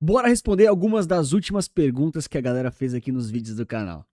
Bora responder algumas das últimas perguntas que a galera fez aqui nos vídeos do canal.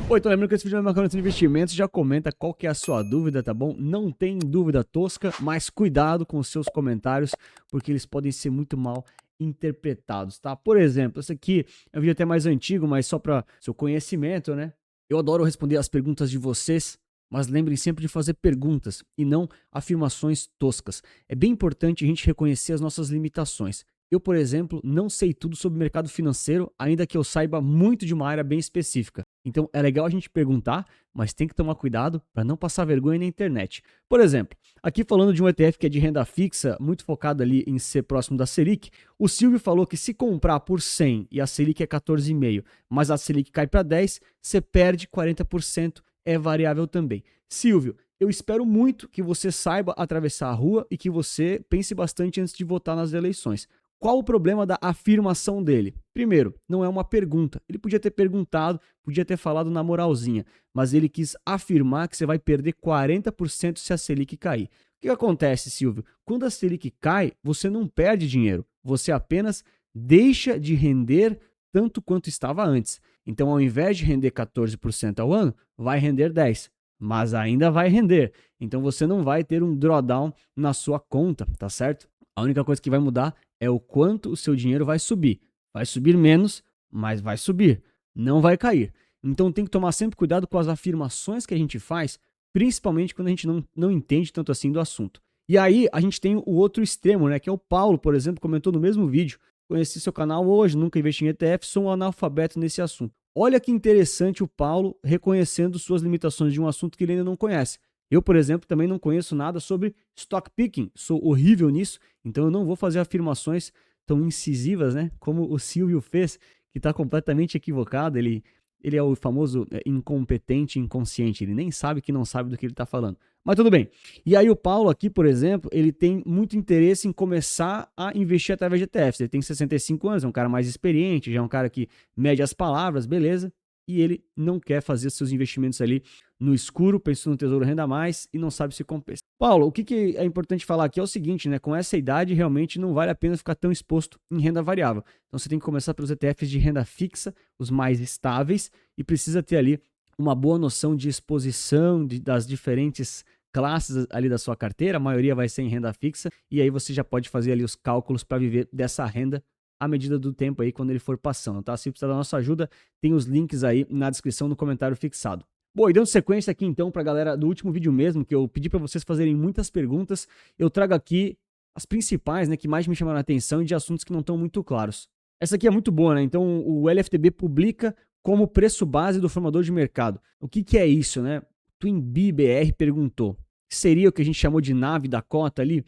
Oi, então lembrando que esse vídeo é uma canal de investimentos, já comenta qual que é a sua dúvida, tá bom? Não tem dúvida tosca, mas cuidado com os seus comentários, porque eles podem ser muito mal interpretados, tá? Por exemplo, esse aqui é um vídeo até mais antigo, mas só para seu conhecimento, né? Eu adoro responder as perguntas de vocês, mas lembrem sempre de fazer perguntas e não afirmações toscas. É bem importante a gente reconhecer as nossas limitações. Eu, por exemplo, não sei tudo sobre o mercado financeiro, ainda que eu saiba muito de uma área bem específica. Então é legal a gente perguntar, mas tem que tomar cuidado para não passar vergonha na internet. Por exemplo, aqui falando de um ETF que é de renda fixa, muito focado ali em ser próximo da Selic, o Silvio falou que se comprar por 100 e a Selic é 14,5, mas a Selic cai para 10, você perde 40%, é variável também. Silvio, eu espero muito que você saiba atravessar a rua e que você pense bastante antes de votar nas eleições. Qual o problema da afirmação dele? Primeiro, não é uma pergunta. Ele podia ter perguntado, podia ter falado na moralzinha, mas ele quis afirmar que você vai perder 40% se a Selic cair. O que acontece, Silvio? Quando a Selic cai, você não perde dinheiro, você apenas deixa de render tanto quanto estava antes. Então, ao invés de render 14% ao ano, vai render 10%, mas ainda vai render. Então, você não vai ter um drawdown na sua conta, tá certo? A única coisa que vai mudar é o quanto o seu dinheiro vai subir. Vai subir menos, mas vai subir, não vai cair. Então tem que tomar sempre cuidado com as afirmações que a gente faz, principalmente quando a gente não entende tanto assim do assunto. E aí a gente tem o outro extremo, né? Que é o Paulo, por exemplo, comentou no mesmo vídeo. Conheci seu canal hoje, nunca investi em ETF, sou um analfabeto nesse assunto. Olha que interessante o Paulo reconhecendo suas limitações de um assunto que ele ainda não conhece. Eu, por exemplo, também não conheço nada sobre stock picking, sou horrível nisso, então eu não vou fazer afirmações tão incisivas, né, como o Silvio fez, que está completamente equivocado, ele é o famoso incompetente inconsciente, ele nem sabe que não sabe do que ele está falando. Mas tudo bem. E aí o Paulo aqui, por exemplo, ele tem muito interesse em começar a investir através de ETFs. Ele tem 65 anos, é um cara mais experiente, já é um cara que mede as palavras, beleza, e ele não quer fazer seus investimentos ali no escuro, pensando no Tesouro Renda Mais e não sabe se compensa. Paulo, o que é importante falar aqui é o seguinte, né? Com essa idade, realmente não vale a pena ficar tão exposto em renda variável. Então você tem que começar pelos ETFs de renda fixa, os mais estáveis, e precisa ter ali uma boa noção de exposição das diferentes classes ali da sua carteira. A maioria vai ser em renda fixa, e aí você já pode fazer ali os cálculos para viver dessa renda à medida do tempo aí, quando ele for passando, tá? Se precisar da nossa ajuda, tem os links aí na descrição, no comentário fixado. Bom, e dando sequência aqui então para a galera do último vídeo mesmo, que eu pedi para vocês fazerem muitas perguntas, eu trago aqui as principais, né, que mais me chamaram a atenção e de assuntos que não estão muito claros. Essa aqui é muito boa, né? Então o LFTB publica como preço base do formador de mercado. O que é isso, né? Twinbee BR perguntou. Seria o que a gente chamou de nave da cota ali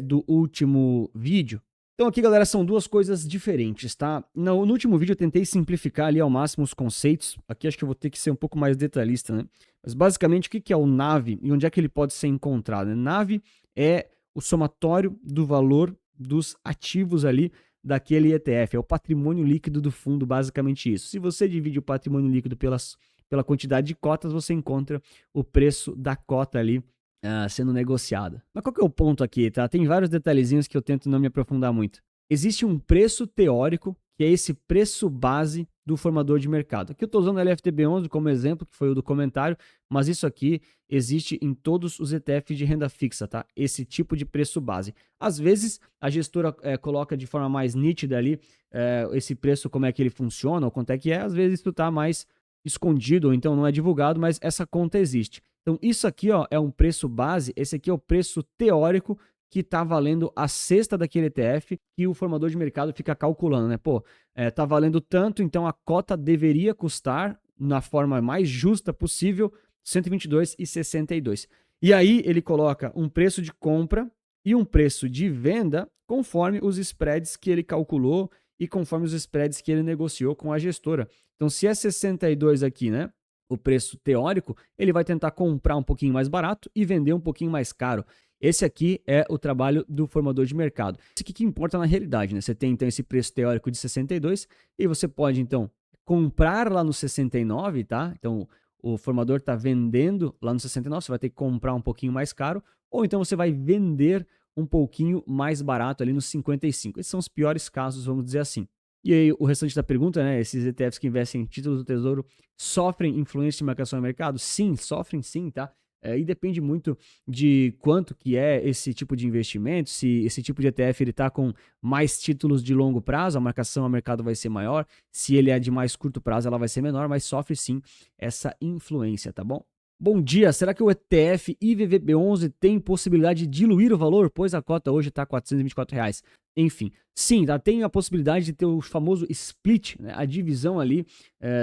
do último vídeo? Então aqui, galera, são duas coisas diferentes, tá? No último vídeo eu tentei simplificar ali ao máximo os conceitos. Aqui acho que eu vou ter que ser um pouco mais detalhista, né? Mas basicamente o que é o NAV e onde é que ele pode ser encontrado? NAV é o somatório do valor dos ativos ali daquele ETF. É o patrimônio líquido do fundo, basicamente isso. Se você divide o patrimônio líquido pela quantidade de cotas, você encontra o preço da cota ali sendo negociada. Mas qual que é o ponto aqui, tá? Tem vários detalhezinhos que eu tento não me aprofundar muito. Existe um preço teórico, que é esse preço base do formador de mercado. Aqui eu estou usando o LFTB11 como exemplo, que foi o do comentário, mas isso aqui existe em todos os ETFs de renda fixa, tá? Esse tipo de preço base. Às vezes, a gestora coloca de forma mais nítida ali esse preço, como é que ele funciona, ou quanto é que é. Às vezes isso está mais escondido, ou então não é divulgado, mas essa conta existe. Então, isso aqui ó, é um preço base, esse aqui é o preço teórico que está valendo a cesta daquele ETF que o formador de mercado fica calculando, né? Pô, tá valendo tanto, então a cota deveria custar, na forma mais justa possível, R$ 122,62. E aí ele coloca um preço de compra e um preço de venda conforme os spreads que ele calculou e conforme os spreads que ele negociou com a gestora. Então, se é 62 aqui, né? O preço teórico, ele vai tentar comprar um pouquinho mais barato e vender um pouquinho mais caro. Esse aqui é o trabalho do formador de mercado. Isso aqui que importa na realidade, né? Você tem então esse preço teórico de 62 e você pode então comprar lá no 69, tá? Então o formador está vendendo lá no 69, você vai ter que comprar um pouquinho mais caro, ou então você vai vender um pouquinho mais barato ali no 55. Esses são os piores casos, vamos dizer assim. E aí o restante da pergunta, né, esses ETFs que investem em títulos do Tesouro sofrem influência de marcação no mercado? Sim, sofrem sim, tá? E depende muito de quanto que é esse tipo de investimento, se esse tipo de ETF ele tá com mais títulos de longo prazo, a marcação ao mercado vai ser maior, se ele é de mais curto prazo, ela vai ser menor, mas sofre sim essa influência, tá bom? Bom dia, será que o ETF IVVB11 tem possibilidade de diluir o valor, pois a cota hoje está R$ 424 reais? Enfim, sim, tá, tem a possibilidade de ter o famoso split, né, a divisão ali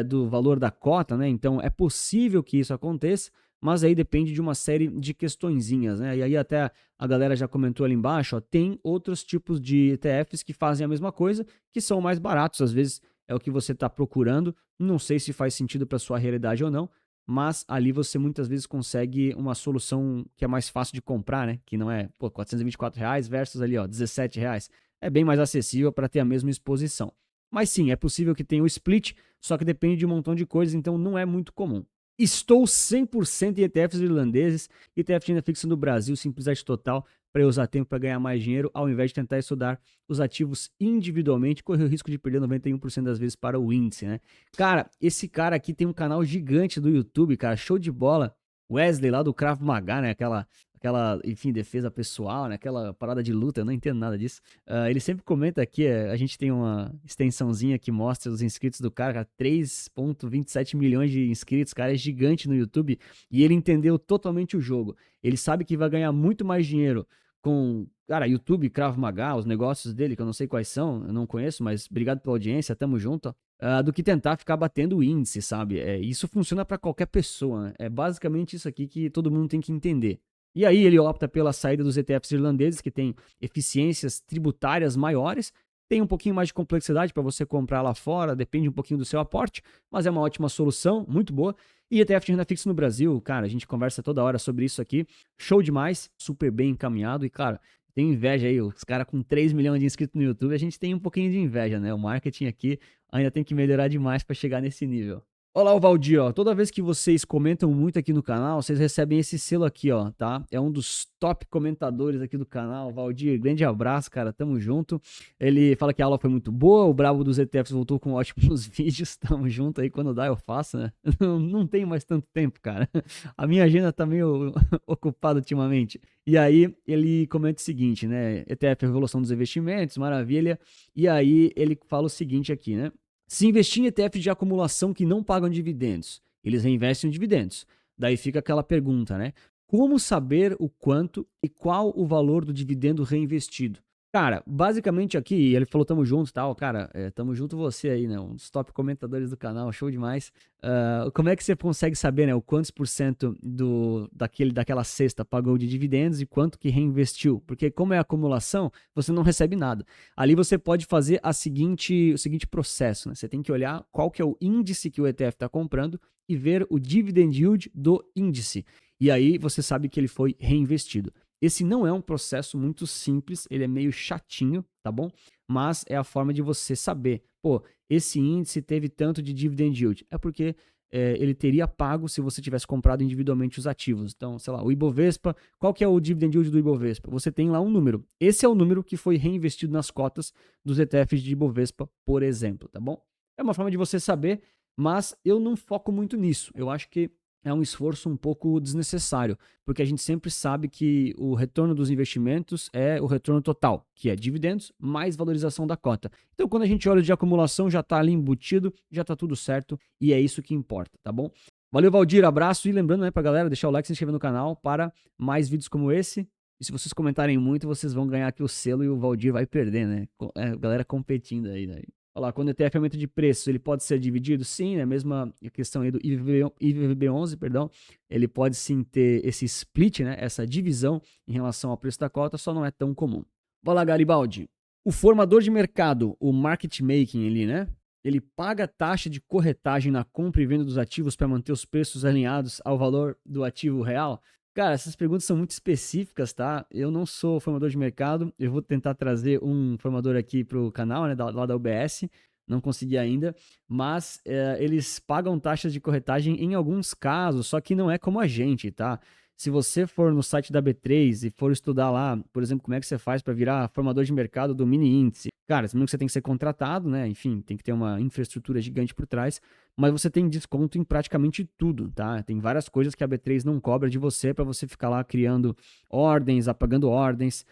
do valor da cota, né? Então é possível que isso aconteça, mas aí depende de uma série de questõezinhas, né? E aí até a galera já comentou ali embaixo, ó, tem outros tipos de ETFs que fazem a mesma coisa, que são mais baratos, às vezes é o que você está procurando, não sei se faz sentido para sua realidade ou não, mas ali você muitas vezes consegue uma solução que é mais fácil de comprar, né? Que não é, pô, R$ 424 reais versus ali, ó, R$ 17 reais. É bem mais acessível para ter a mesma exposição. Mas sim, é possível que tenha o split, só que depende de um montão de coisas, então não é muito comum. Estou 100% em ETFs irlandeses, ETF de renda fixa no Brasil, simplicidade total, para eu usar tempo para ganhar mais dinheiro, ao invés de tentar estudar os ativos individualmente, correr o risco de perder 91% das vezes para o índice, né? Cara, esse cara aqui tem um canal gigante do YouTube, cara, show de bola. Wesley lá do Krav Maga, né? Enfim, defesa pessoal, né? Aquela parada de luta, eu não entendo nada disso. Ele sempre comenta aqui, a gente tem uma extensãozinha que mostra os inscritos do cara, 3,27 milhões de inscritos, cara, é gigante no YouTube, e ele entendeu totalmente o jogo. Ele sabe que vai ganhar muito mais dinheiro com, cara, YouTube, Krav Maga, os negócios dele, que eu não sei quais são, eu não conheço, mas obrigado pela audiência, tamo junto, do que tentar ficar batendo o índice, sabe? Isso funciona para qualquer pessoa, né? É basicamente isso aqui que todo mundo tem que entender. E aí ele opta pela saída dos ETFs irlandeses, que tem eficiências tributárias maiores, tem um pouquinho mais de complexidade para você comprar lá fora, depende um pouquinho do seu aporte, mas é uma ótima solução, muito boa. E ETF de renda fixa no Brasil, cara, a gente conversa toda hora sobre isso aqui, show demais, super bem encaminhado e, cara, tenho inveja aí, os caras com 3 milhões de inscritos no YouTube, a gente tem um pouquinho de inveja, né? O marketing aqui ainda tem que melhorar demais para chegar nesse nível. Olá, o Valdir, ó. Toda vez que vocês comentam muito aqui no canal, vocês recebem esse selo aqui, ó, tá? É um dos top comentadores aqui do canal. Valdir, grande abraço, cara. Tamo junto. Ele fala que a aula foi muito boa, o brabo dos ETFs voltou com ótimos vídeos. Tamo junto aí, quando dá eu faço, né? Não tenho mais tanto tempo, cara. A minha agenda tá meio ocupada ultimamente. E aí ele comenta o seguinte, né? ETF Revolução dos Investimentos, maravilha. E aí ele fala o seguinte aqui, né? Se investir em ETFs de acumulação que não pagam dividendos, eles reinvestem em dividendos. Daí fica aquela pergunta, né? Como saber o quanto e qual o valor do dividendo reinvestido? Cara, basicamente aqui, ele falou tamo junto e tal, cara, tamo junto você aí, né, um dos top comentadores do canal, show demais. Como é que você consegue saber, né, o quantos por cento daquela cesta pagou de dividendos e quanto que reinvestiu? Porque como é acumulação, você não recebe nada. Ali você pode fazer o seguinte processo, né, você tem que olhar qual que é o índice que o ETF está comprando e ver o dividend yield do índice. E aí você sabe que ele foi reinvestido. Esse não é um processo muito simples, ele é meio chatinho, tá bom? Mas é a forma de você saber, pô, esse índice teve tanto de dividend yield. É porque ele teria pago se você tivesse comprado individualmente os ativos. Então, sei lá, o Ibovespa, qual que é o dividend yield do Ibovespa? Você tem lá um número. Esse é o número que foi reinvestido nas cotas dos ETFs de Ibovespa, por exemplo, tá bom? É uma forma de você saber, mas eu não foco muito nisso. Eu acho que é um esforço um pouco desnecessário, porque a gente sempre sabe que o retorno dos investimentos é o retorno total, que é dividendos mais valorização da cota. Então, quando a gente olha de acumulação, já está ali embutido, já está tudo certo e é isso que importa, tá bom? Valeu, Valdir, abraço e lembrando, né, pra galera, deixar o like e se inscrever no canal para mais vídeos como esse. E se vocês comentarem muito, vocês vão ganhar aqui o selo e o Valdir vai perder, né? Galera competindo aí, né? Olha lá, quando o ETF aumenta de preço, ele pode ser dividido? Sim, é a mesma questão aí do IVVB11, perdão. Ele pode sim ter esse split, né, essa divisão em relação ao preço da cota, só não é tão comum. Vai lá, Garibaldi. O formador de mercado, o market making ali, né? Ele paga taxa de corretagem na compra e venda dos ativos para manter os preços alinhados ao valor do ativo real? Cara, essas perguntas são muito específicas, tá? Eu não sou formador de mercado, eu vou tentar trazer um formador aqui pro canal, né, lá da UBS, não consegui ainda, mas eles pagam taxas de corretagem em alguns casos, só que não é como a gente, tá? Se você for no site da B3 e for estudar lá, por exemplo, como é que você faz para virar formador de mercado do mini índice, cara, primeiro que você tem que ser contratado, né? Enfim, tem que ter uma infraestrutura gigante por trás, mas você tem desconto em praticamente tudo, tá? Tem várias coisas que a B3 não cobra de você para você ficar lá criando ordens, apagando ordens.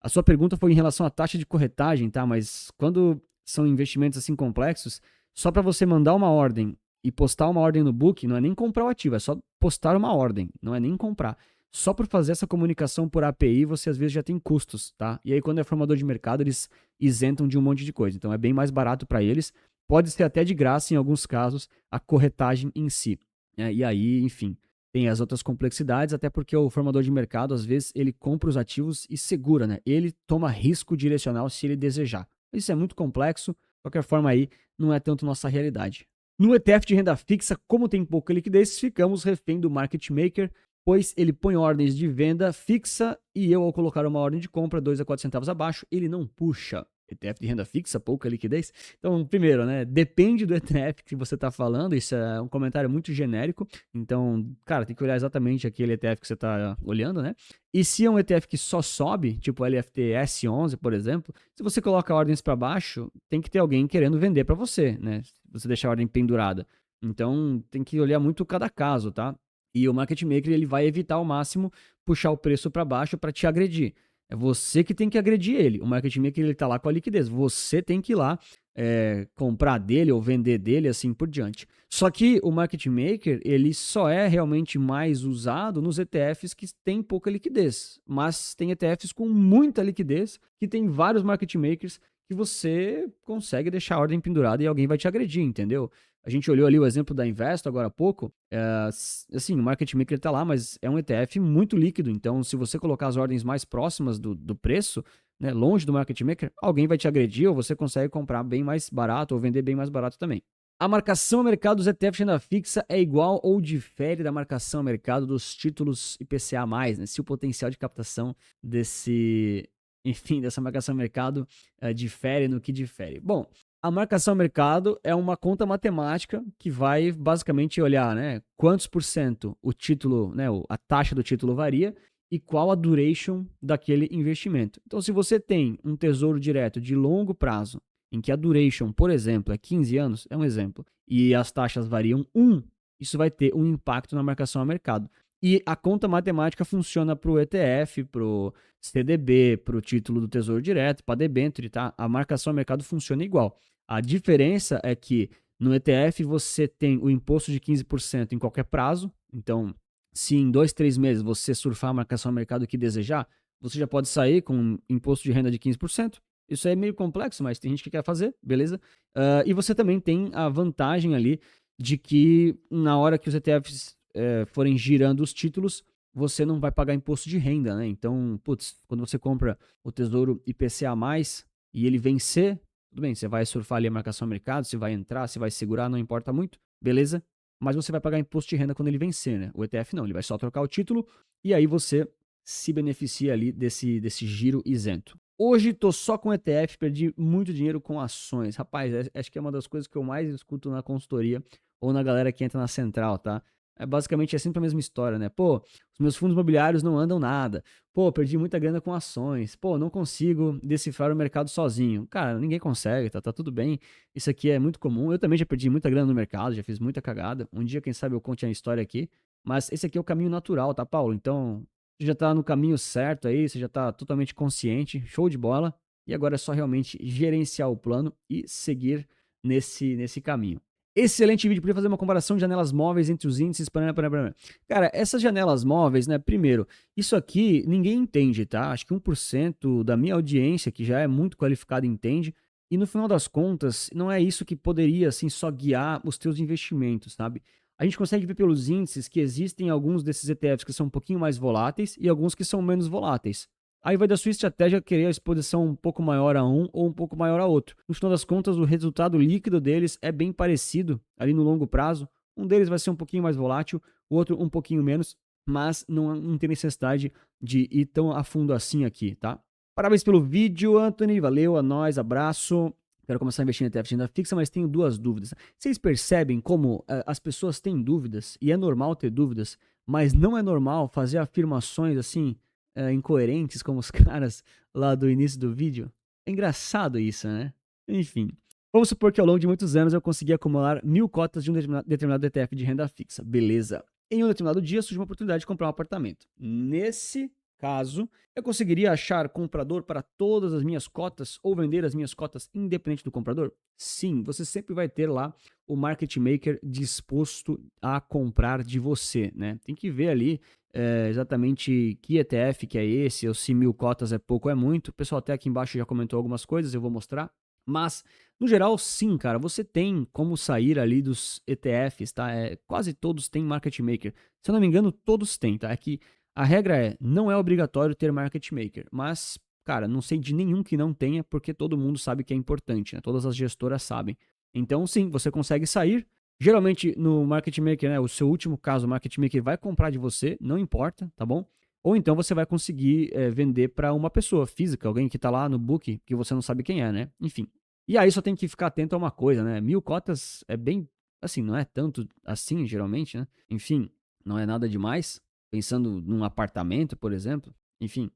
A sua pergunta foi em relação à taxa de corretagem, tá? Mas quando são investimentos assim complexos, só para você mandar uma ordem e postar uma ordem no book, não é nem comprar o ativo, é só postar uma ordem, não é nem comprar. Só por fazer essa comunicação por API, você às vezes já tem custos, tá? E aí, quando é formador de mercado, eles isentam de um monte de coisa. Então, é bem mais barato para eles. Pode ser até de graça, em alguns casos, a corretagem em si. E aí, enfim, tem as outras complexidades, até porque o formador de mercado, às vezes, ele compra os ativos e segura, né? Ele toma risco direcional se ele desejar. Isso é muito complexo. De qualquer forma, aí, não é tanto nossa realidade. No ETF de renda fixa, como tem pouca liquidez, ficamos refém do market maker, pois ele põe ordens de venda fixa e eu, ao colocar uma ordem de compra 2 a 4 centavos abaixo, ele não puxa. ETF de renda fixa, pouca liquidez. Então, primeiro, né, depende do ETF que você está falando, isso é um comentário muito genérico. Então, cara, tem que olhar exatamente aquele ETF que você está olhando, né? E se é um ETF que só sobe, tipo o LFT S11, por exemplo, se você coloca ordens para baixo, tem que ter alguém querendo vender para você, né? Se você deixar a ordem pendurada. Então, tem que olhar muito cada caso, tá? E o market maker ele vai evitar ao máximo puxar o preço para baixo para te agredir. É você que tem que agredir ele. O market maker ele tá lá com a liquidez. Você tem que ir lá comprar dele ou vender dele, assim por diante. Só que o market maker ele só é realmente mais usado nos ETFs que têm pouca liquidez. Mas tem ETFs com muita liquidez que tem vários market makers que você consegue deixar a ordem pendurada e alguém vai te agredir, entendeu? A gente olhou ali o exemplo da Investo agora há pouco. Assim, o market maker está lá, mas é um ETF muito líquido. Então, se você colocar as ordens mais próximas do preço, né, longe do market maker, alguém vai te agredir ou você consegue comprar bem mais barato ou vender bem mais barato também. A marcação a mercado dos ETFs de renda fixa é igual ou difere da marcação a mercado dos títulos IPCA+, né? Se o potencial de captação dessa marcação a mercado difere no que difere. Bom, a marcação a mercado é uma conta matemática que vai basicamente olhar, né, quantos por cento o título, né, a taxa do título varia e qual a duration daquele investimento. Então, se você tem um tesouro direto de longo prazo, em que a duration, por exemplo, é 15 anos, é um exemplo, e as taxas variam 1, isso vai ter um impacto na marcação a mercado. E a conta matemática funciona para o ETF, para o CDB, para o título do Tesouro Direto, para a debênture, tá? A marcação a mercado funciona igual. A diferença é que no ETF você tem o imposto de 15% em qualquer prazo. Então, se em 2, 3 meses você surfar a marcação a mercado que desejar, você já pode sair com um imposto de renda de 15%. Isso é meio complexo, mas tem gente que quer fazer, beleza? E você também tem a vantagem ali de que na hora que os ETFs forem girando os títulos, você não vai pagar imposto de renda, né? Então, quando você compra o Tesouro IPCA+, e ele vencer, tudo bem, você vai surfar ali a marcação a mercado, se vai entrar, se vai segurar, não importa muito, beleza? Mas você vai pagar imposto de renda quando ele vencer, né? O ETF não, ele vai só trocar o título e aí você se beneficia ali desse giro isento. Hoje tô só com ETF, perdi muito dinheiro com ações. Rapaz, acho que é uma das coisas que eu mais escuto na consultoria ou na galera que entra na central, tá? Basicamente é sempre a mesma história, né? Pô, os meus fundos imobiliários não andam nada. Pô, perdi muita grana com ações. Pô, não consigo decifrar o mercado sozinho. Cara, ninguém consegue, tá tudo bem. Isso aqui é muito comum. Eu também já perdi muita grana no mercado, já fiz muita cagada. Um dia, quem sabe, eu conte a história aqui. Mas esse aqui é o caminho natural, tá, Paulo? Então, você já tá no caminho certo aí, você já tá totalmente consciente, show de bola. E agora é só realmente gerenciar o plano e seguir nesse caminho. Excelente vídeo, podia fazer uma comparação de janelas móveis entre os índices. Cara, essas janelas móveis, né? Primeiro, isso aqui ninguém entende, tá? Acho que 1% da minha audiência, que já é muito qualificada, entende. E no final das contas, não é isso que poderia, assim, só guiar os teus investimentos, sabe? A gente consegue ver pelos índices que existem alguns desses ETFs que são um pouquinho mais voláteis e alguns que são menos voláteis. Aí vai da sua estratégia querer a exposição um pouco maior a um ou um pouco maior a outro. No final das contas, o resultado líquido deles é bem parecido ali no longo prazo. Um deles vai ser um pouquinho mais volátil, o outro um pouquinho menos, mas não tem necessidade de ir tão a fundo assim aqui, tá? Parabéns pelo vídeo, Anthony. Valeu, a nós, abraço. Quero começar a investir em ETF de renda fixa, mas tenho duas dúvidas. Vocês percebem como as pessoas têm dúvidas, e é normal ter dúvidas, mas não é normal fazer afirmações assim, incoerentes como os caras lá do início do vídeo? É engraçado isso, né? Enfim. Vamos supor que ao longo de muitos anos eu consegui acumular 1000 cotas de um determinado ETF de renda fixa. Beleza. Em um determinado dia surge uma oportunidade de comprar um apartamento. Nesse caso, eu conseguiria achar comprador para todas as minhas cotas ou vender as minhas cotas independente do comprador? Sim, você sempre vai ter lá o market maker disposto a comprar de você, né? Tem que ver ali exatamente que ETF que é esse, ou se 1000 cotas é pouco ou é muito. O pessoal até aqui embaixo já comentou algumas coisas, eu vou mostrar. Mas, no geral, sim, cara, você tem como sair ali dos ETFs, tá? Quase todos têm market maker. Se eu não me engano, todos têm, tá? É que a regra não é obrigatório ter market maker, mas, cara, não sei de nenhum que não tenha, porque todo mundo sabe que é importante, né? Todas as gestoras sabem. Então, sim, você consegue sair. Geralmente, no market maker, né? O seu último caso, o market maker vai comprar de você, não importa, tá bom? Ou então você vai conseguir vender para uma pessoa física, alguém que está lá no book, que você não sabe quem é, né? Enfim. E aí só tem que ficar atento a uma coisa, né? 1000 cotas é bem, assim, não é tanto assim, geralmente, né? Enfim, não é nada demais. Pensando num apartamento, por exemplo. Enfim.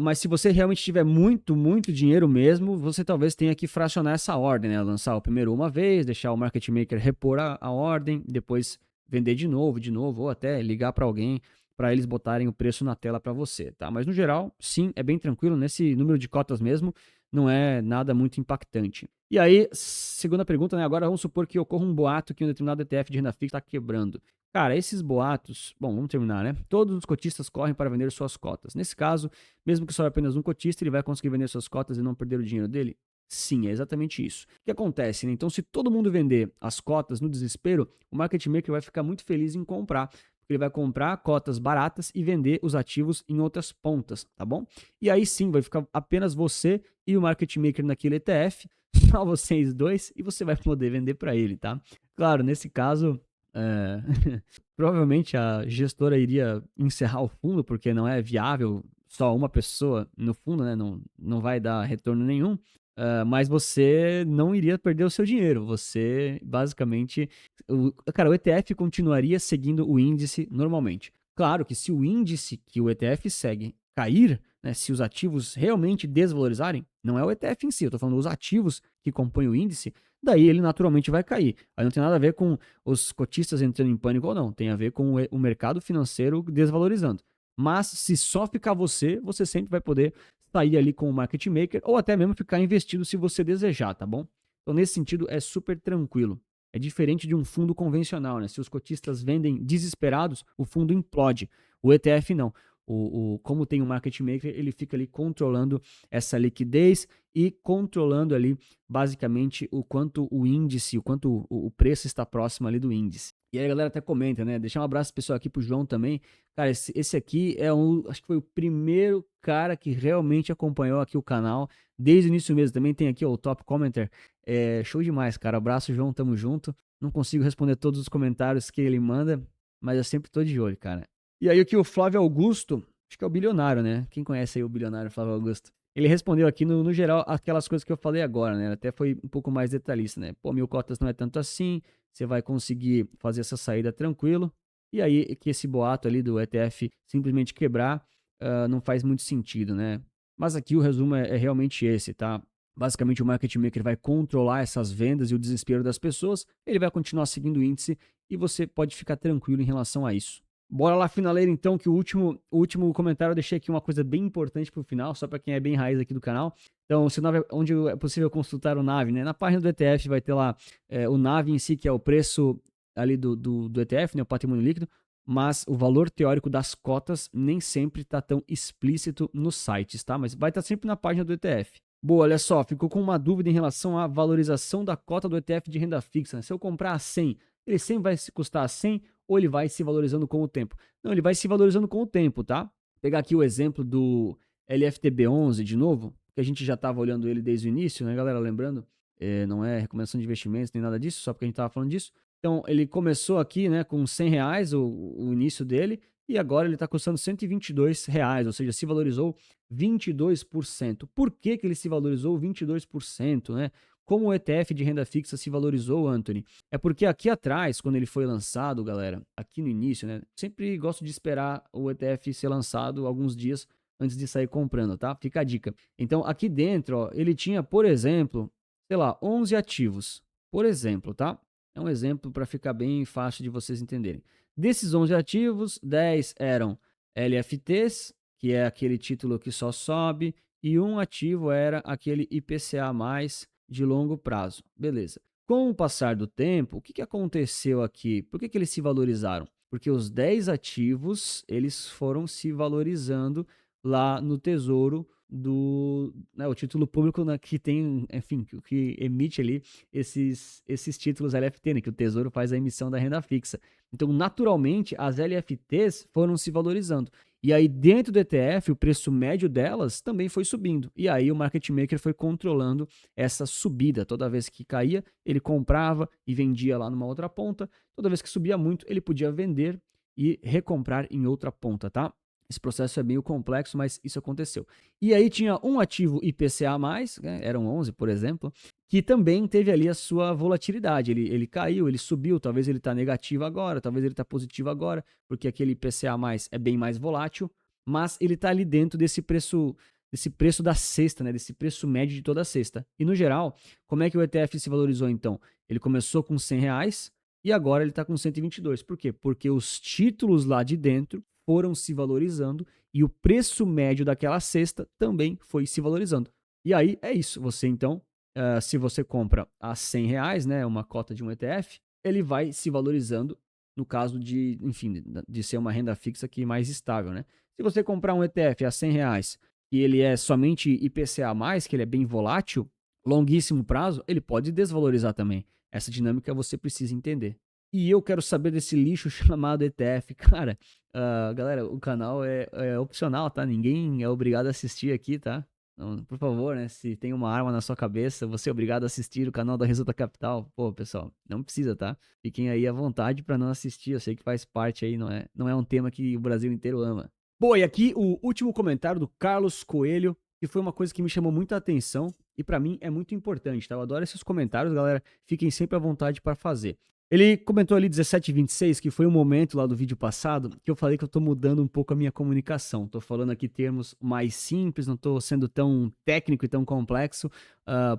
Mas se você realmente tiver muito, muito dinheiro mesmo, você talvez tenha que fracionar essa ordem, né? Lançar o primeiro uma vez, deixar o market maker repor a ordem, depois vender de novo, ou até ligar para alguém para eles botarem o preço na tela para você, tá? Mas no geral, sim, é bem tranquilo, nesse número de cotas mesmo, não é nada muito impactante. E aí, segunda pergunta, né? Agora vamos supor que ocorra um boato que um determinado ETF de renda fixa está quebrando. Cara, esses boatos, bom, vamos terminar, né? Todos os cotistas correm para vender suas cotas. Nesse caso, mesmo que só apenas um cotista, ele vai conseguir vender suas cotas e não perder o dinheiro dele? Sim, é exatamente isso. O que acontece, né? Então, se todo mundo vender as cotas no desespero, o market maker vai ficar muito feliz em comprar. Ele vai comprar cotas baratas e vender os ativos em outras pontas, tá bom? E aí sim, vai ficar apenas você e o market maker naquele ETF, só vocês dois, e você vai poder vender para ele, tá? Claro, nesse caso, provavelmente a gestora iria encerrar o fundo, porque não é viável só uma pessoa no fundo, né? Não vai dar retorno nenhum. Mas você não iria perder o seu dinheiro. Você, basicamente. Cara, o ETF continuaria seguindo o índice normalmente. Claro que se o índice que o ETF segue cair, né, se os ativos realmente desvalorizarem, não é o ETF em si, eu estou falando dos ativos que compõem o índice, daí ele naturalmente vai cair. Aí não tem nada a ver com os cotistas entrando em pânico ou não, tem a ver com o mercado financeiro desvalorizando. Mas se só ficar você sempre vai poder sair ali com o market maker ou até mesmo ficar investido se você desejar, tá bom? Então, nesse sentido, é super tranquilo. É diferente de um fundo convencional, né? Se os cotistas vendem desesperados, o fundo implode. O ETF não. Como tem um market maker, ele fica ali controlando essa liquidez e controlando ali basicamente o quanto o índice, o quanto o preço está próximo ali do índice. E aí a galera até comenta, né? Deixar um abraço pessoal aqui pro João também. Cara, esse aqui acho que foi o primeiro cara que realmente acompanhou aqui o canal desde o início mesmo. Também tem aqui ó, o top commenter. Show demais, cara. Abraço, João, tamo junto. Não consigo responder todos os comentários que ele manda, mas eu sempre tô de olho, cara. E aí aqui o Flávio Augusto, acho que é o bilionário, né? Quem conhece aí o bilionário Flávio Augusto? Ele respondeu aqui no geral aquelas coisas que eu falei agora, né? Até foi um pouco mais detalhista, né? Pô, 1000 cotas não é tanto assim, você vai conseguir fazer essa saída tranquilo. E aí que esse boato ali do ETF simplesmente quebrar não faz muito sentido, né? Mas aqui o resumo é realmente esse, tá? Basicamente o market maker vai controlar essas vendas e o desespero das pessoas, ele vai continuar seguindo o índice e você pode ficar tranquilo em relação a isso. Bora lá, finaleira, então, que o último comentário eu deixei aqui uma coisa bem importante pro final, só para quem é bem raiz aqui do canal. Então, se o NAV, onde é possível consultar o NAV, né? Na página do ETF vai ter lá o NAV em si, que é o preço ali do ETF, né? O patrimônio líquido, mas o valor teórico das cotas nem sempre está tão explícito nos sites, tá? Mas vai estar sempre na página do ETF. Boa, olha só, ficou com uma dúvida em relação à valorização da cota do ETF de renda fixa, né? Se eu comprar a 100, ele sempre vai custar 100 ou ele vai se valorizando com o tempo? Não, ele vai se valorizando com o tempo, tá? Vou pegar aqui o exemplo do LFTB11 de novo, que a gente já estava olhando ele desde o início, né, galera? Lembrando, não é recomendação de investimentos nem nada disso, só porque a gente estava falando disso. Então, ele começou aqui, né, com R$ 100 o início dele, e agora ele está custando R$ 122, ou seja, se valorizou 22%. Por que ele se valorizou 22%, né? Como o ETF de renda fixa se valorizou, Anthony? É porque aqui atrás, quando ele foi lançado, galera, aqui no início, né? Sempre gosto de esperar o ETF ser lançado alguns dias antes de sair comprando, tá? Fica a dica. Então, aqui dentro, ó, ele tinha, por exemplo, sei lá, 11 ativos, por exemplo, tá? É um exemplo para ficar bem fácil de vocês entenderem. Desses 11 ativos, 10 eram LFTs, que é aquele título que só sobe, e um ativo era aquele IPCA+, de longo prazo. Beleza. Com o passar do tempo, o que, que aconteceu aqui? Por que, que eles se valorizaram? Porque os 10 ativos, eles foram se valorizando lá no Tesouro do, né, o título público, né, que tem, enfim, que emite ali esses títulos LFT, né, que o Tesouro faz a emissão da renda fixa. Então, naturalmente, as LFTs foram se valorizando. E aí, dentro do ETF, o preço médio delas também foi subindo. E aí, o market maker foi controlando essa subida. Toda vez que caía, ele comprava e vendia lá numa outra ponta. Toda vez que subia muito, ele podia vender e recomprar em outra ponta, tá? Esse processo é meio complexo, mas isso aconteceu. E aí tinha um ativo IPCA+, né, eram 11, por exemplo, que também teve ali a sua volatilidade. Ele caiu, ele subiu, talvez ele está negativo agora, talvez ele está positivo agora, porque aquele IPCA+, é bem mais volátil, mas ele está ali dentro desse preço da cesta, né, desse preço médio de toda a cesta. E no geral, como é que o ETF se valorizou então? Ele começou com R$ 100 e agora ele está com 122. Por quê? Porque os títulos lá de dentro foram se valorizando e o preço médio daquela cesta também foi se valorizando. E aí é isso. Você então, se você compra a R$ 100, né, uma cota de um ETF, ele vai se valorizando no caso de, enfim, de ser uma renda fixa que é mais estável, né? Se você comprar um ETF a R$ 100 e ele é somente IPCA+, que ele é bem volátil, longuíssimo prazo, ele pode desvalorizar também. Essa dinâmica você precisa entender. E eu quero saber desse lixo chamado ETF. Cara, galera, o canal é opcional, tá? Ninguém é obrigado a assistir aqui, tá? Então, por favor, né? Se tem uma arma na sua cabeça, você é obrigado a assistir o canal da Resulta Capital. Pô, pessoal, não precisa, tá? Fiquem aí à vontade para não assistir. Eu sei que faz parte aí, não é um tema que o Brasil inteiro ama. Bom, e aqui o último comentário do Carlos Coelho, que foi uma coisa que me chamou muita atenção e para mim é muito importante, tá? Eu adoro esses comentários, galera. Fiquem sempre à vontade para fazer. Ele comentou ali 17:26, que foi um momento lá do vídeo passado, que eu falei que eu tô mudando um pouco a minha comunicação. Tô falando aqui termos mais simples, não tô sendo tão técnico e tão complexo,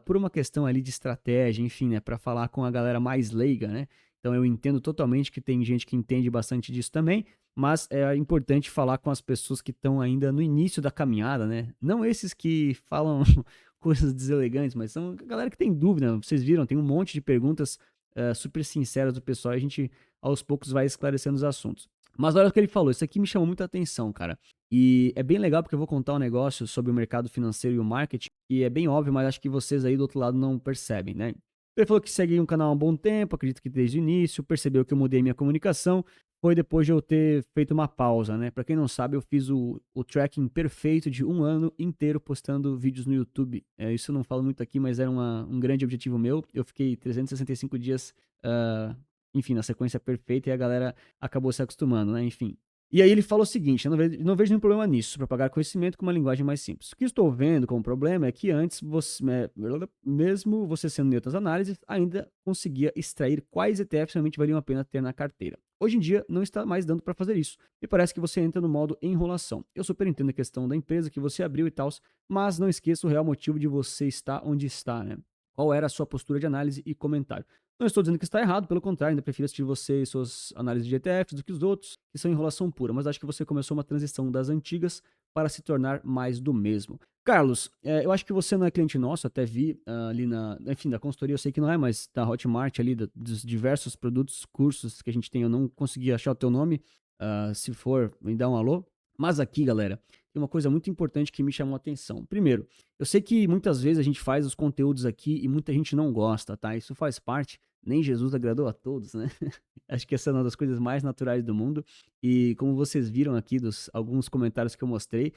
por uma questão ali de estratégia, enfim, né, para falar com a galera mais leiga, né? Então eu entendo totalmente que tem gente que entende bastante disso também, mas é importante falar com as pessoas que estão ainda no início da caminhada, né? Não esses que falam coisas deselegantes, mas são a galera que tem dúvida. Vocês viram, tem um monte de perguntas super sinceras do pessoal e a gente aos poucos vai esclarecendo os assuntos. Mas olha o que ele falou, isso aqui me chamou muita atenção, cara. E é bem legal porque eu vou contar um negócio sobre o mercado financeiro e o marketing, e é bem óbvio, mas acho que vocês aí do outro lado não percebem, né? Ele falou que segue um canal há um bom tempo, acredito que desde o início, percebeu que eu mudei minha comunicação, foi depois de eu ter feito uma pausa, né? Pra quem não sabe, eu fiz o tracking perfeito de um ano inteiro postando vídeos no YouTube. Isso eu não falo muito aqui, mas era um grande objetivo meu. Eu fiquei 365 dias, enfim, na sequência perfeita e a galera acabou se acostumando, né? Enfim. E aí ele fala o seguinte, eu não vejo nenhum problema nisso, propagar conhecimento com uma linguagem mais simples. O que estou vendo como problema é que antes, mesmo você sendo neutro nas análises, ainda conseguia extrair quais ETFs realmente valiam a pena ter na carteira. Hoje em dia, não está mais dando para fazer isso. E parece que você entra no modo enrolação. Eu super entendo a questão da empresa que você abriu e tal, mas não esqueça o real motivo de você estar onde está, né? Qual era a sua postura de análise e comentário. Não estou dizendo que está errado, pelo contrário, ainda prefiro assistir você e suas análises de ETFs do que os outros, que são enrolação pura, mas acho que você começou uma transição das antigas para se tornar mais do mesmo. Carlos, eu acho que você não é cliente nosso, até vi ali enfim, da consultoria eu sei que não é, mas da Hotmart ali, dos diversos produtos, cursos que a gente tem, eu não consegui achar o teu nome, se for, me dá um alô. Mas aqui, galera, tem uma coisa muito importante que me chamou a atenção. Primeiro, eu sei que muitas vezes a gente faz os conteúdos aqui e muita gente não gosta, tá? Isso faz parte, nem Jesus agradou a todos, né? Acho que essa é uma das coisas mais naturais do mundo. E como vocês viram aqui dos alguns comentários que eu mostrei,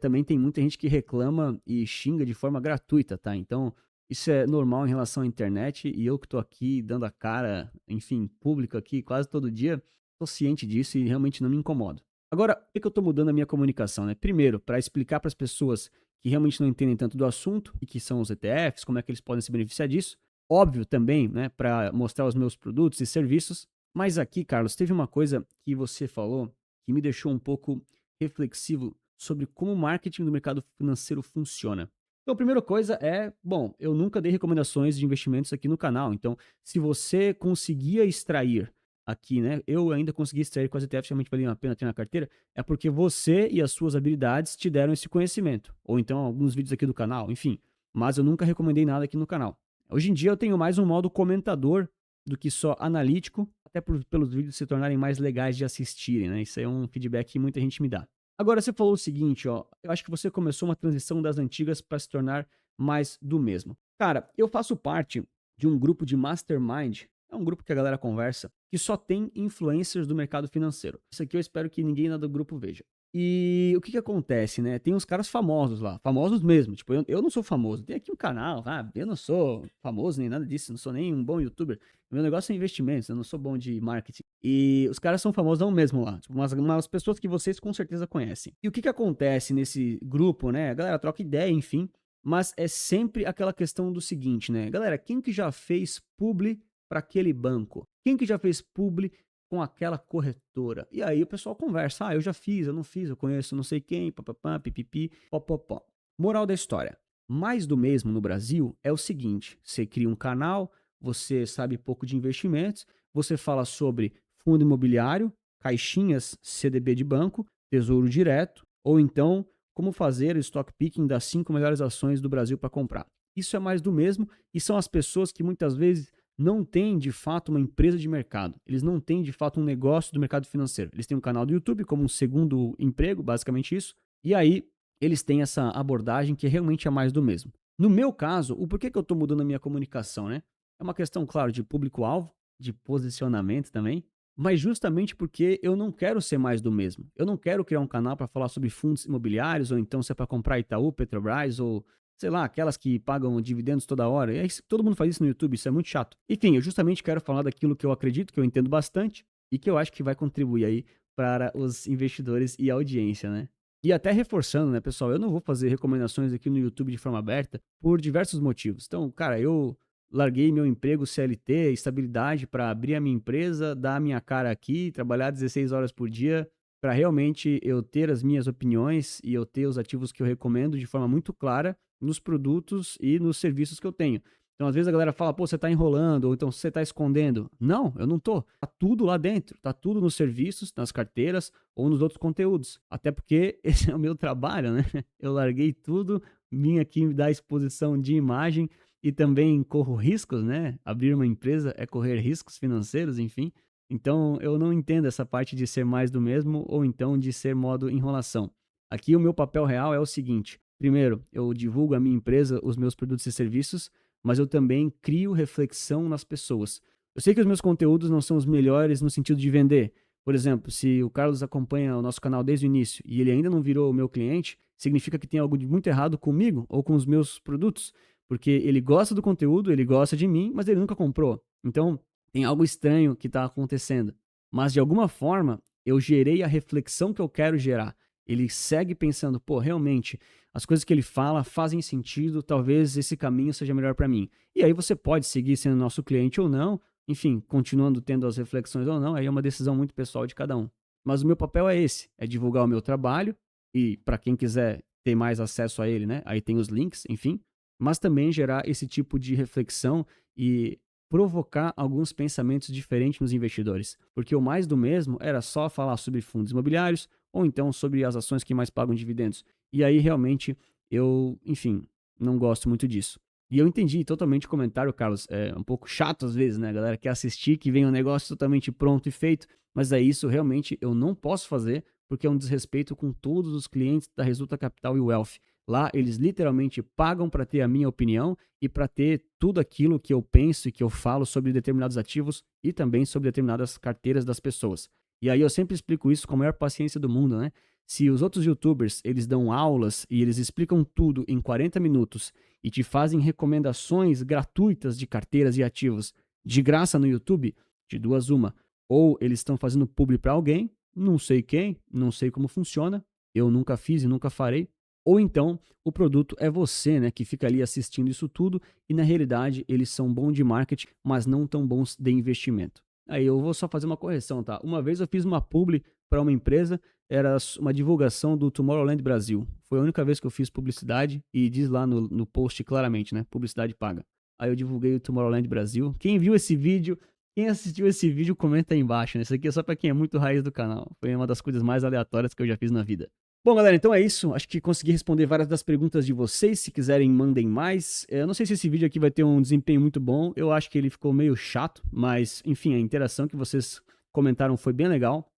também tem muita gente que reclama e xinga de forma gratuita, tá? Então, isso é normal em relação à internet e eu que tô aqui dando a cara, enfim, público aqui quase todo dia, tô ciente disso e realmente não me incomodo. Agora, por que eu tô mudando a minha comunicação, né? Primeiro, para explicar para as pessoas que realmente não entendem tanto do assunto e que são os ETFs, como é que eles podem se beneficiar disso. Óbvio também, né, para mostrar os meus produtos e serviços. Mas aqui, Carlos, teve uma coisa que você falou que me deixou um pouco reflexivo sobre como o marketing do mercado financeiro funciona. Então, a primeira coisa é, bom, eu nunca dei recomendações de investimentos aqui no canal. Então, se você conseguia extrair aqui, né? Eu ainda consegui extrair com as ETFs, realmente valia a pena ter na carteira, é porque você e as suas habilidades te deram esse conhecimento. Ou então alguns vídeos aqui do canal, enfim. Mas eu nunca recomendei nada aqui no canal. Hoje em dia eu tenho mais um modo comentador do que só analítico, até pelos vídeos se tornarem mais legais de assistirem, né? Isso aí é um feedback que muita gente me dá. Agora, você falou o seguinte, ó, eu acho que você começou uma transição das antigas para se tornar mais do mesmo. Cara, eu faço parte de um grupo de mastermind, é um grupo que a galera conversa, que só tem influencers do mercado financeiro. Isso aqui eu espero que ninguém lá do grupo veja. E o que que acontece, né? Tem uns caras famosos lá, famosos mesmo. Tipo, eu não sou famoso. Tem aqui um canal, eu não sou famoso nem nada disso, não sou nem um bom youtuber. Meu negócio é investimentos, eu não sou bom de marketing. E os caras são famosos mesmo lá, tipo, umas pessoas que vocês com certeza conhecem. E o que que acontece nesse grupo, né? A galera troca ideia, enfim, mas é sempre aquela questão do seguinte, né? Galera, quem que já fez publi para aquele banco? Quem que já fez publi com aquela corretora? E aí o pessoal conversa, eu já fiz, eu não fiz, eu conheço não sei quem, papapá, pipipi, popopó. Moral da história, mais do mesmo no Brasil é o seguinte, você cria um canal, você sabe pouco de investimentos, você fala sobre fundo imobiliário, caixinhas CDB de banco, tesouro direto, ou então como fazer o stock picking das 5 melhores ações do Brasil para comprar. Isso é mais do mesmo e são as pessoas que muitas vezes não têm de fato uma empresa de mercado. Eles não têm de fato um negócio do mercado financeiro. Eles têm um canal do YouTube como um segundo emprego, basicamente isso. E aí eles têm essa abordagem que realmente é mais do mesmo. No meu caso, o porquê que eu estou mudando a minha comunicação, né? É uma questão, claro, de público-alvo, de posicionamento também, mas justamente porque eu não quero ser mais do mesmo. Eu não quero criar um canal para falar sobre fundos imobiliários, ou então se é para comprar Itaú, Petrobras, ou sei lá, aquelas que pagam dividendos toda hora. E aí, todo mundo faz isso no YouTube, isso é muito chato. Enfim, eu justamente quero falar daquilo que eu acredito, que eu entendo bastante, e que eu acho que vai contribuir aí para os investidores e a audiência, né? E até reforçando, né, pessoal, eu não vou fazer recomendações aqui no YouTube de forma aberta por diversos motivos. Então, cara, eu larguei meu emprego CLT, estabilidade para abrir a minha empresa, dar a minha cara aqui, trabalhar 16 horas por dia, para realmente eu ter as minhas opiniões e eu ter os ativos que eu recomendo de forma muito clara nos produtos e nos serviços que eu tenho. Então, às vezes a galera fala, pô, você tá enrolando, ou então você tá escondendo. Não, eu não tô. Tá tudo lá dentro. Tá tudo nos serviços, nas carteiras ou nos outros conteúdos. Até porque esse é o meu trabalho, né? Eu larguei tudo, vim aqui dar exposição de imagem e também corro riscos, né? Abrir uma empresa é correr riscos financeiros, enfim. Então, eu não entendo essa parte de ser mais do mesmo ou então de ser modo enrolação. Aqui o meu papel real é o seguinte: primeiro, eu divulgo a minha empresa, os meus produtos e serviços, mas eu também crio reflexão nas pessoas. Eu sei que os meus conteúdos não são os melhores no sentido de vender. Por exemplo, se o Carlos acompanha o nosso canal desde o início e ele ainda não virou o meu cliente, significa que tem algo de muito errado comigo ou com os meus produtos, porque ele gosta do conteúdo, ele gosta de mim, mas ele nunca comprou. Então, tem algo estranho que está acontecendo. Mas de alguma forma, eu gerei a reflexão que eu quero gerar. Ele segue pensando, pô, realmente, as coisas que ele fala fazem sentido, talvez esse caminho seja melhor para mim. E aí você pode seguir sendo nosso cliente ou não, enfim, continuando tendo as reflexões ou não, aí é uma decisão muito pessoal de cada um. Mas o meu papel é esse, é divulgar o meu trabalho e para quem quiser ter mais acesso a ele, né? Aí tem os links, enfim, mas também gerar esse tipo de reflexão e provocar alguns pensamentos diferentes nos investidores, porque o mais do mesmo era só falar sobre fundos imobiliários ou então sobre as ações que mais pagam dividendos. E aí realmente eu, enfim, não gosto muito disso. E eu entendi totalmente o comentário, Carlos, é um pouco chato às vezes, né? A galera quer assistir, que vem um negócio totalmente pronto e feito, mas é isso realmente eu não posso fazer, porque é um desrespeito com todos os clientes da Resulta Capital e Wealth. Lá eles literalmente pagam para ter a minha opinião e para ter tudo aquilo que eu penso e que eu falo sobre determinados ativos e também sobre determinadas carteiras das pessoas. E aí eu sempre explico isso com a maior paciência do mundo, né? Se os outros youtubers, eles dão aulas e eles explicam tudo em 40 minutos e te fazem recomendações gratuitas de carteiras e ativos de graça no YouTube, de duas uma, ou eles estão fazendo publi para alguém, não sei quem, não sei como funciona, eu nunca fiz e nunca farei, ou então o produto é você, né, que fica ali assistindo isso tudo e na realidade eles são bons de marketing, mas não tão bons de investimento. Aí eu vou só fazer uma correção, tá? Uma vez eu fiz uma publi para uma empresa, era uma divulgação do Tomorrowland Brasil. Foi a única vez que eu fiz publicidade e diz lá no post claramente, né? Publicidade paga. Aí eu divulguei o Tomorrowland Brasil. Quem viu esse vídeo, quem assistiu esse vídeo, comenta aí embaixo, né? Isso aqui é só pra quem é muito raiz do canal. Foi uma das coisas mais aleatórias que eu já fiz na vida. Bom, galera, então é isso. Acho que consegui responder várias das perguntas de vocês. Se quiserem, mandem mais. Eu não sei se esse vídeo aqui vai ter um desempenho muito bom. Eu acho que ele ficou meio chato, mas, enfim, a interação que vocês comentaram foi bem legal.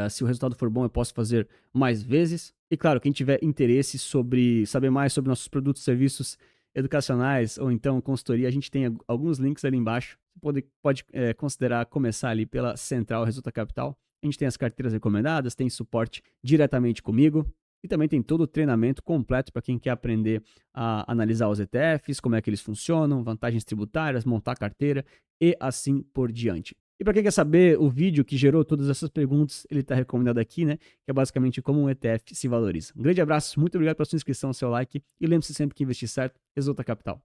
Se o resultado for bom, eu posso fazer mais vezes. E, claro, quem tiver interesse sobre saber mais sobre nossos produtos e serviços educacionais ou então consultoria, a gente tem alguns links ali embaixo. Você pode considerar começar ali pela Central Resulta Capital. A gente tem as carteiras recomendadas, tem suporte diretamente comigo e também tem todo o treinamento completo para quem quer aprender a analisar os ETFs, como é que eles funcionam, vantagens tributárias, montar carteira e assim por diante. E para quem quer saber o vídeo que gerou todas essas perguntas, ele está recomendado aqui, né? Que é basicamente como um ETF se valoriza. Um grande abraço, muito obrigado pela sua inscrição, seu like e lembre-se sempre que investir certo resulta capital.